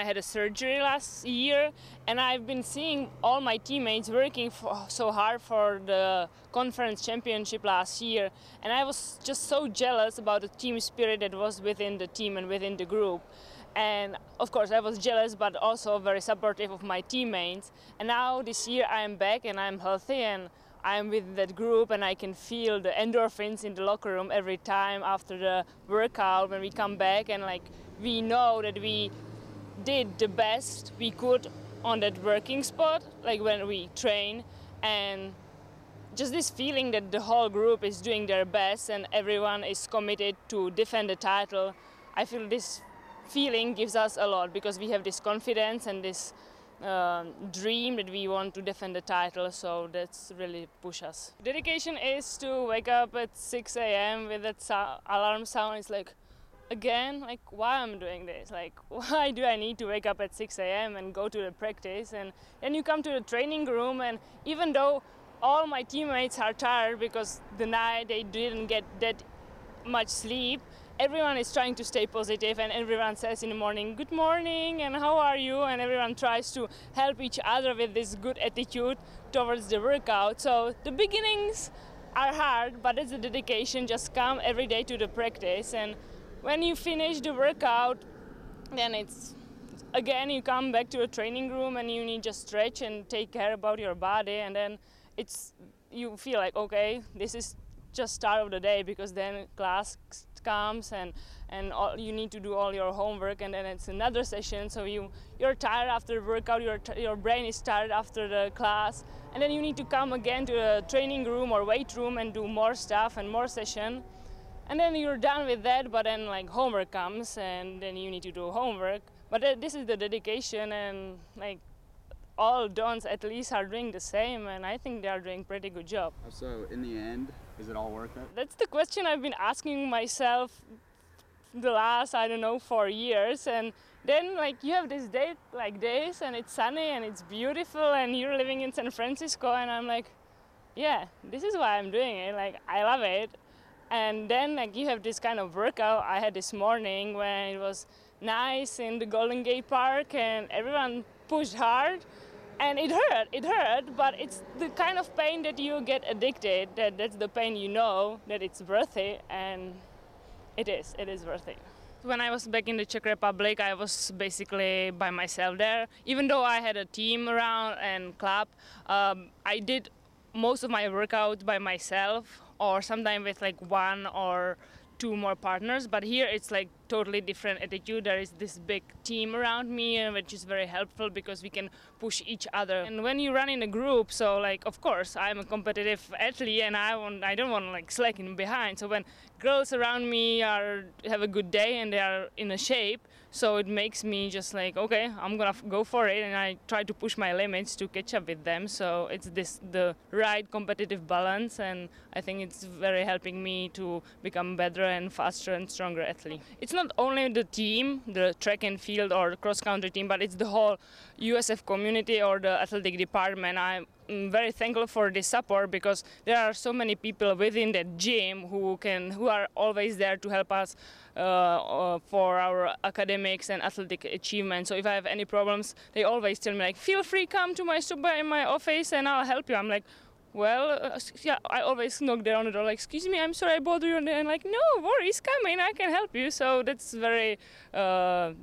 I had a surgery last year, and I've been seeing all my teammates working so hard for the conference championship last year, and I was just so jealous about the team spirit that was within the team and within the group. And of course I was jealous, but also very supportive of my teammates. And now this year I am back and I'm healthy and I'm with that group, and I can feel the endorphins in the locker room every time after the workout when we come back, and like we know that we did the best we could on that working spot, like when we train, and just this feeling that the whole group is doing their best and everyone is committed to defend the title. I feel this feeling gives us a lot because we have this confidence and this dream that we want to defend the title, so that's really push us. Dedication is to wake up at 6 a.m. with that alarm sound. It's like, again, like why I'm doing this, like why do I need to wake up at 6 a.m. and go to the practice, and then you come to the training room, and even though all my teammates are tired because the night they didn't get that much sleep, everyone is trying to stay positive, and everyone says in the morning, good morning and how are you, and everyone tries to help each other with this good attitude towards the workout. So the beginnings are hard, but it's a dedication. Just come every day to the practice, and when you finish the workout, then it's again you come back to the training room and you need just stretch and take care about your body, and then you feel like, okay, this is just start of the day, because then class comes and you need to do all your homework, and then it's another session, so you're tired after the workout, your brain is tired after the class, and then you need to come again to the training room or weight room and do more stuff and more session. And then you're done with that, but then like homework comes, and then you need to do homework. But this is the dedication, and like all Dons at least are doing the same, and I think they are doing pretty good job. So in the end, is it all worth it? That's the question I've been asking myself the last, 4 years. And then like you have this day like this, and it's sunny and it's beautiful, and you're living in San Francisco, and I'm like, yeah, this is why I'm doing it. Like I love it. And then like you have this kind of workout I had this morning when it was nice in the Golden Gate Park and everyone pushed hard, and it hurt, but it's the kind of pain that you get addicted, that's the pain you know that it's worth it, and it is worth it. When I was back in the Czech Republic, I was basically by myself there. Even though I had a team around and club, I did most of my workouts by myself, or sometimes with like one or two more partners. But here it's like totally different attitude. There is this big team around me, which is very helpful because we can push each other. And when you run in a group, so like of course I'm a competitive athlete and I don't want to like slacking behind. So when girls around me have a good day and they are in a shape, so it makes me just like, okay, I'm gonna go for it, and I try to push my limits to catch up with them. So it's the right competitive balance, and I think it's very helping me to become better and faster and stronger athlete. It's not only the team, the track and field or the cross-country team, but it's the whole USF community or the athletic department. I'm very thankful for this support, because there are so many people within that gym who are always there to help us for our academics and athletic achievements. So if I have any problems, they always tell me like, feel free, come to my super in my office and I'll help you. I'm like, well, yeah, I always knock there on the door, like, excuse me, I'm sorry I bother you, and like, no worries, come in, I can help you. So that's very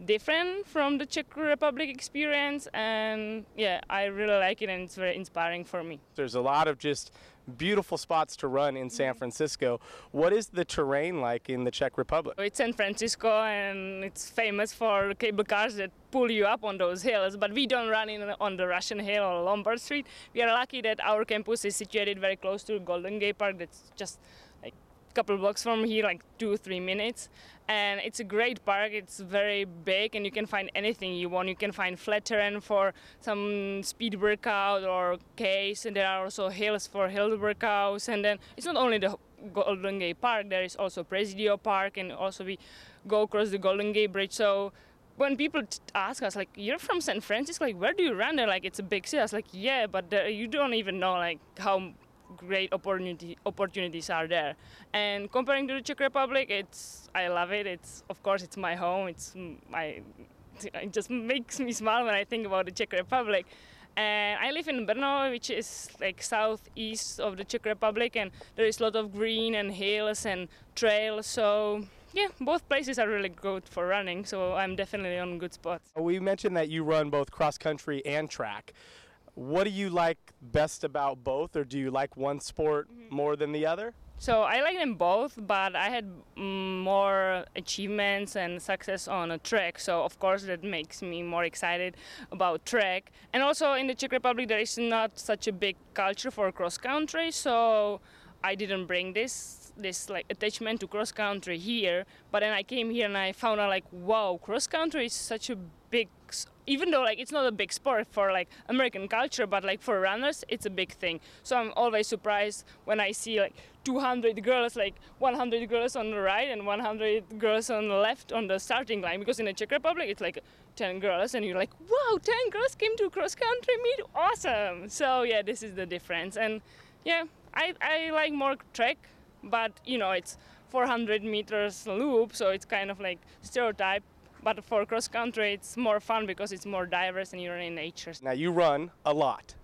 different from the Czech Republic experience, and yeah, I really like it, and it's very inspiring for me. There's a lot of just beautiful spots to run in San Francisco. What is the terrain like in the Czech Republic? It's San Francisco, and it's famous for cable cars that pull you up on those hills, but we don't run on the Russian Hill or Lombard Street. We are lucky that our campus is situated very close to Golden Gate Park. That's just like a couple blocks from here, like 2-3 minutes. And it's a great park. It's very big, and you can find anything you want. You can find flat terrain for some speed workout or case, and there are also hills for hill workouts. And then it's not only the Golden Gate Park, there is also Presidio Park, and also we go across the Golden Gate Bridge. So when people ask us, like, you're from San Francisco, like, where do you run there? Like, it's a big city. I was like, yeah, but you don't even know, like, how great opportunities are there. And comparing to the Czech Republic, I love it. Of course, it's my home. It's my it just makes me smile when I think about the Czech Republic. And I live in Brno, which is like southeast of the Czech Republic, and there is a lot of green and hills and trails. So yeah, both places are really good for running. So I'm definitely on good spots. We mentioned that you run both cross country and track. What do you like best about both, or do you like one sport more than the other? So I like them both, but I had more achievements and success on a track. So of course that makes me more excited about track. And also in the Czech Republic there is not such a big culture for cross country. So I didn't bring this like attachment to cross country here. But then I came here and I found out like, wow, cross country is such a big, even though like it's not a big sport for like American culture, but like for runners it's a big thing. So I'm always surprised when I see like 200 girls, like 100 girls on the right and 100 girls on the left on the starting line, because in the Czech Republic it's like 10 girls and you're like, wow, 10 girls came to cross country meet, awesome. So yeah, this is the difference. And yeah, I like more track, but you know, it's 400 meters loop, so it's kind of like stereotype. But for cross country, it's more fun because it's more diverse and you're in nature. Now you run a lot.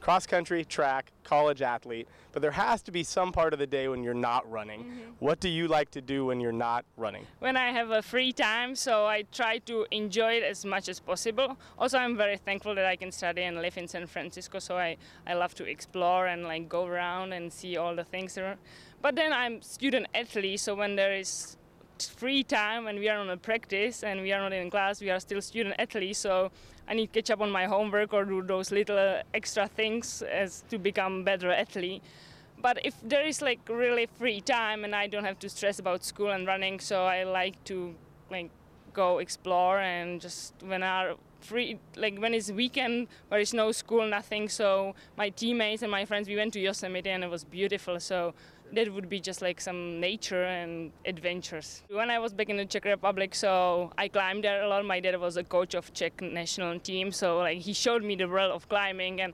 Cross country, track, college athlete, but there has to be some part of the day when you're not running. What do you like to do when you're not running? When I have a free time, so I try to enjoy it as much as possible. Also, I'm very thankful that I can study and live in San Francisco, so I love to explore and like go around and see all the things there. But then I'm student athlete, so when there is free time and we are on a practice and we are not in class, we are still student athletes, so I need to catch up on my homework or do those little extra things as to become better athlete. But if there is like really free time and I don't have to stress about school and running, so I like to like go explore and just when are free, like when it's weekend where is no school, nothing, so my teammates and my friends, we went to Yosemite and it was beautiful, so that would be just like some nature and adventures. When I was back in the Czech Republic, so I climbed there a lot. My dad was a coach of Czech national team, so like he showed me the world of climbing. And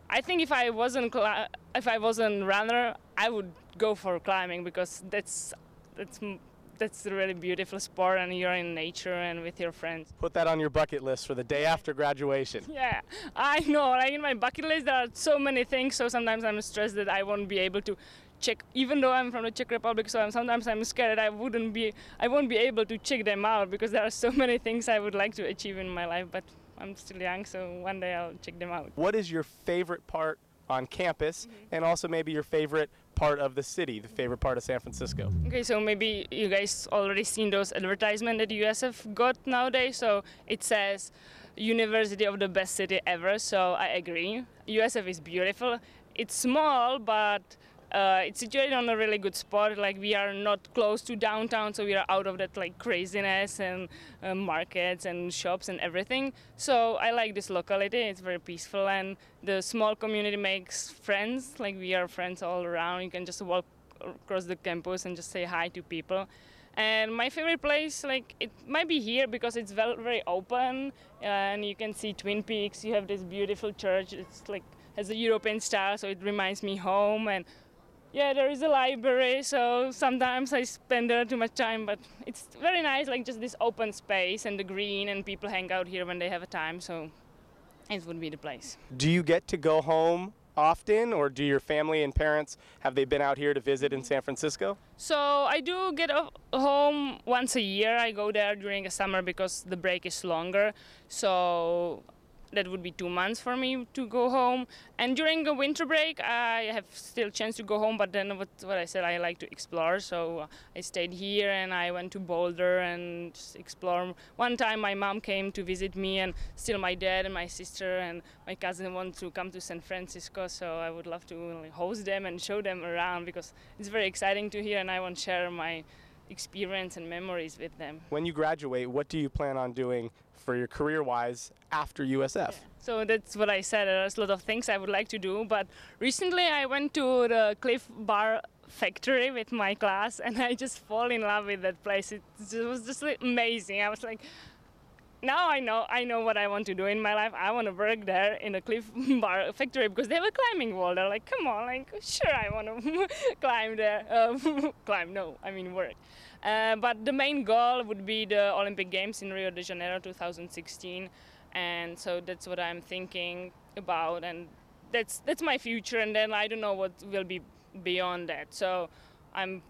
I think if I wasn't runner, I would go for climbing because that's a really beautiful sport and you're in nature and with your friends. Put that on your bucket list for the day after graduation. Yeah, I know. Like in my bucket list, there are so many things. So sometimes I'm stressed that I won't be able to check, even though I'm from the Czech Republic, so sometimes I'm scared that I won't be able to check them out because there are so many things I would like to achieve in my life, but I'm still young, so one day I'll check them out. What is your favorite part on campus and also maybe your favorite part of the city, the favorite part of San Francisco? Okay, so maybe you guys already seen those advertisements that USF got nowadays, so it says University of the Best City Ever, so I agree. USF is beautiful. It's small, but it's situated on a really good spot. Like we are not close to downtown, so we are out of that like craziness and markets and shops and everything. So I like this locality. It's very peaceful, and the small community makes friends. Like we are friends all around. You can just walk across the campus and just say hi to people. And my favorite place, like it might be here because it's very open, and you can see Twin Peaks. You have this beautiful church. It's like has a European style, so it reminds me home. And yeah, there is a library, so sometimes I spend there too much time, but it's very nice, like just this open space and the green, and people hang out here when they have a time, so it would be the place. Do you get to go home often, or do your family and parents, have they been out here to visit in San Francisco? So I do get home once a year. I go there during the summer because the break is longer, so that would be 2 months for me to go home. And during the winter break, I have still chance to go home, but then what I said, I like to explore. So I stayed here and I went to Boulder and just explore. One time my mom came to visit me, and still my dad and my sister and my cousin want to come to San Francisco. So I would love to host them and show them around because it's very exciting to hear, and I want to share my experience and memories with them. When you graduate, what do you plan on doing for your career-wise after USF? Yeah. So that's what I said. There's a lot of things I would like to do, but recently I went to the Cliff Bar factory with my class, and I just fall in love with that place. It was just amazing. I was like, now I know what I want to do in my life. I want to work there in a Cliff Bar factory because they have a climbing wall. They're like, come on, like, sure, I want to climb there. Work. But the main goal would be the Olympic Games in Rio de Janeiro 2016, and so that's what I'm thinking about, and that's my future. And then I don't know what will be beyond that. So I'm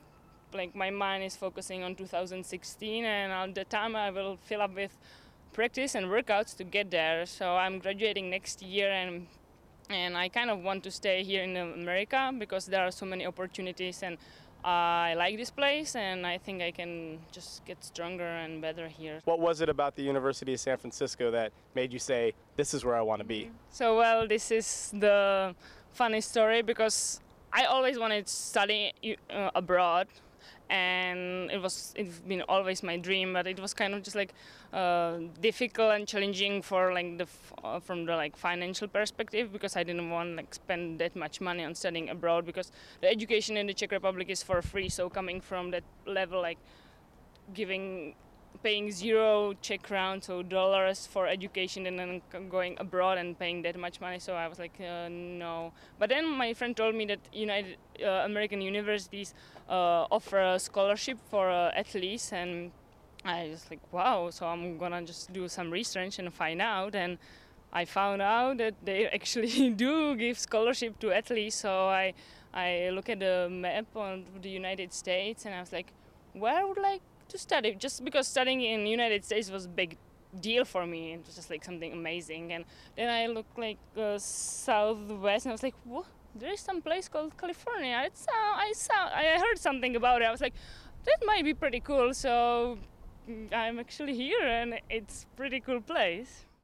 like, my mind is focusing on 2016, and at the time I will fill up with practice and workouts to get there. So I'm graduating next year, and I kind of want to stay here in America because there are so many opportunities, and I like this place, and I think I can just get stronger and better here. What was it about the University of San Francisco that made you say, this is where I want to be? So, well, this is the funny story because I always wanted to study abroad, and it's been always my dream, but it was kind of just like difficult and challenging for like from the like financial perspective, because I didn't want like spend that much money on studying abroad, because the education in the Czech Republic is for free. So coming from that level, like paying 0 Czech crowns or dollars for education, and then going abroad and paying that much money. So I was like, no. But then my friend told me that American universities offer a scholarship for athletes, and I was like, wow. So I'm gonna just do some research and find out. And I found out that they actually do give scholarship to athletes. So I look at the map of the United States, and I was like, where would I like to study? Just because studying in the United States was a big deal for me. It was just like something amazing. And then I looked like southwest, and I was like, what? There is some place called California. I heard something about it. I was like, that might be pretty cool. So I'm actually here, and it's a pretty cool place.